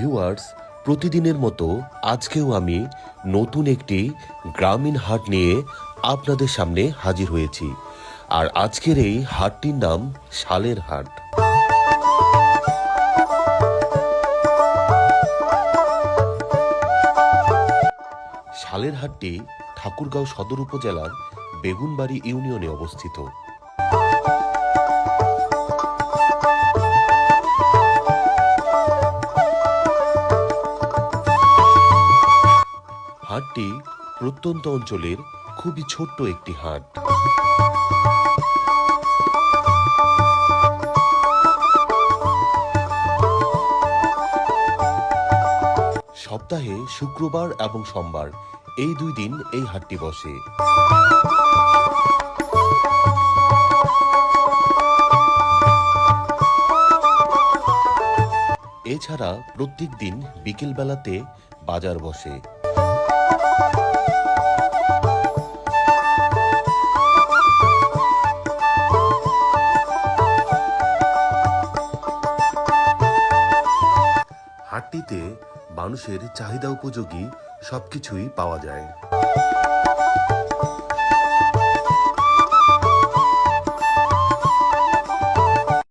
Viewers, প্রতিদিনের মতো আজকেও আমি নতুন একটি গ্রামীণ হাট নিয়ে আপনাদের সামনে হাজির হয়েছি। আর আজকের এই হাটটির নাম শালের হাট। শালের হাটটি ঠাকুরগাঁও সদর উপজেলার বেগুনবাড়ি ইউনিয়নে অবস্থিত। হাটটি প্রত্যন্ত অঞ্চলের খুবই ছোট্ট একটি হাট। সপ্তাহে শুক্রবার এবং সোমবার এই 2 দিন এই হাটটি বসে। এছাড়া প্রত্যেক দিন বিকেল বেলাতে বাজার বসে। হাটটিতে মানুষের চাহিদা উপযোগী সবকিছুই পাওয়া যায়।